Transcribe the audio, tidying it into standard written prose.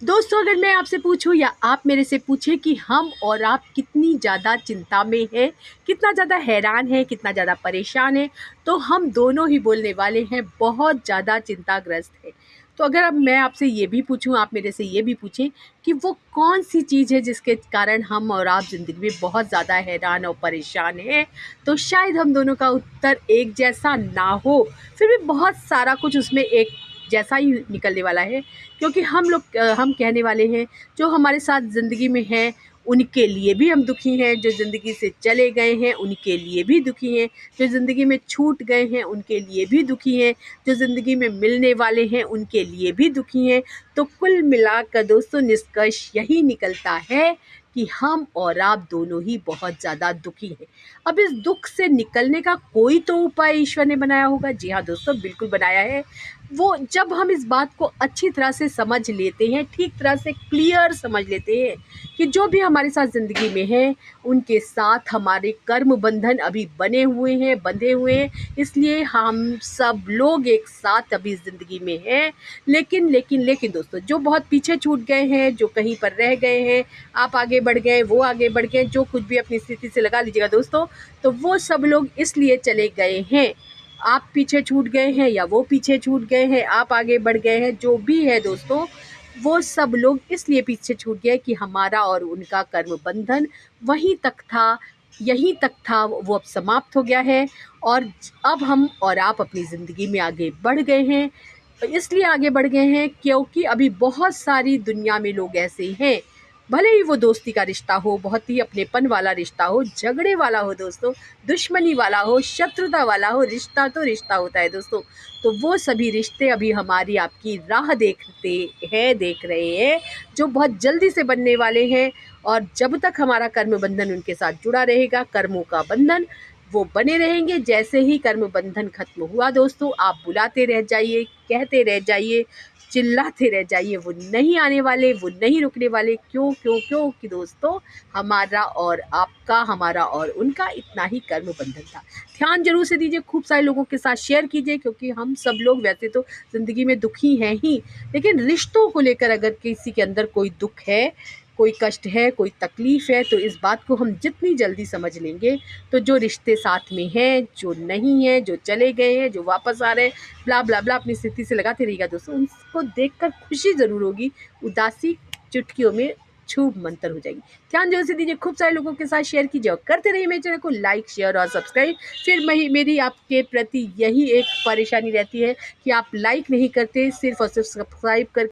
दोस्तों, अगर मैं आपसे पूछूं या आप मेरे से पूछें कि हम और आप कितनी ज़्यादा चिंता में हैं, कितना ज़्यादा हैरान है, कितना ज़्यादा परेशान है, तो हम दोनों ही बोलने वाले हैं बहुत ज़्यादा चिंताग्रस्त है। तो अगर अब मैं आपसे ये भी पूछूं, आप मेरे से ये भी पूछें कि वो कौन सी चीज़ है जिसके कारण हम और आप ज़िंदगी में बहुत ज़्यादा हैरान और परेशान हैं, तो शायद हम दोनों का उत्तर एक जैसा ना हो, फिर भी बहुत सारा कुछ उसमें एक जैसा ही निकलने वाला है। क्योंकि हम कहने वाले हैं जो हमारे साथ ज़िंदगी में हैं उनके लिए भी हम दुखी हैं, जो ज़िंदगी से चले गए हैं उनके लिए भी दुखी हैं, जो ज़िंदगी में छूट गए हैं उनके लिए भी दुखी हैं, जो ज़िंदगी में मिलने वाले हैं उनके लिए भी दुखी हैं। तो कुल मिलाकर दोस्तों निष्कर्ष यही निकलता है कि हम और आप दोनों ही बहुत ज़्यादा दुखी हैं। अब इस दुख से निकलने का कोई तो उपाय ईश्वर ने बनाया होगा। जी हाँ दोस्तों, बिल्कुल बनाया है। वो जब हम इस बात को अच्छी तरह से समझ लेते हैं, ठीक तरह से क्लियर समझ लेते हैं कि जो भी हमारे साथ ज़िंदगी में है उनके साथ हमारे कर्म बंधन अभी बने हुए हैं, बंधे हुए हैं, इसलिए हम सब लोग एक साथ अभी ज़िंदगी में हैं। लेकिन दोस्तों, जो बहुत पीछे छूट गए हैं, जो कहीं पर रह गए हैं, आप आगे बढ़ गए, वो आगे बढ़ गए, जो कुछ भी अपनी स्थिति से लगा लीजिएगा दोस्तों, तो वो सब लोग इसलिए चले गए हैं। आप पीछे छूट गए हैं या वो पीछे छूट गए हैं, आप आगे बढ़ गए हैं, जो भी है दोस्तों, वो सब लोग इसलिए पीछे छूट गए कि हमारा और उनका कर्म बंधन वहीं तक था, यहीं तक था, वो अब समाप्त हो गया है। और अब हम और आप अपनी ज़िंदगी में आगे बढ़ गए हैं। इसलिए आगे बढ़ गए हैं क्योंकि अभी बहुत सारी दुनिया में लोग ऐसे हैं, भले ही वो दोस्ती का रिश्ता हो, बहुत ही अपनेपन वाला रिश्ता हो, झगड़े वाला हो दोस्तों, दुश्मनी वाला हो, शत्रुता वाला हो, रिश्ता तो रिश्ता होता है दोस्तों। तो वो सभी रिश्ते अभी हमारी आपकी राह देखते हैं, देख रहे हैं, जो बहुत जल्दी से बनने वाले हैं। और जब तक हमारा कर्म बंधन उनके साथ जुड़ा रहेगा, कर्मों का बंधन, वो बने रहेंगे। जैसे ही कर्म बंधन खत्म हुआ दोस्तों, आप बुलाते रह जाइए, कहते रह जाइए, चिल्लाते रह जाइए, वो नहीं आने वाले, वो नहीं रुकने वाले। क्यों क्यों क्यों कि दोस्तों, हमारा और आपका, हमारा और उनका इतना ही कर्म बंधन था। ध्यान जरूर से दीजिए, खूब सारे लोगों के साथ शेयर कीजिए, क्योंकि हम सब लोग वैसे तो ज़िंदगी में दुखी हैं ही, लेकिन रिश्तों को लेकर अगर किसी के अंदर कोई दुख है, कोई कष्ट है, कोई तकलीफ़ है, तो इस बात को हम जितनी जल्दी समझ लेंगे, तो जो रिश्ते साथ में हैं, जो नहीं हैं, जो चले गए हैं, जो वापस आ रहे हैं, ब्ला ब्ला ब्ला अपनी स्थिति से लगाते रहिएगा दोस्तों, उनको देखकर खुशी ज़रूर होगी, उदासी चुटकियों में छूब मंतर हो जाएगी। ध्यान जरूर से दीजिए, खूब सारे लोगों के साथ शेयर कीजिए और करते रहिए मेरे चैनल को लाइक, शेयर और सब्सक्राइब। फिर मेरी आपके प्रति यही एक परेशानी रहती है कि आप लाइक नहीं करते, सिर्फ और सिर्फ सब्सक्राइब कर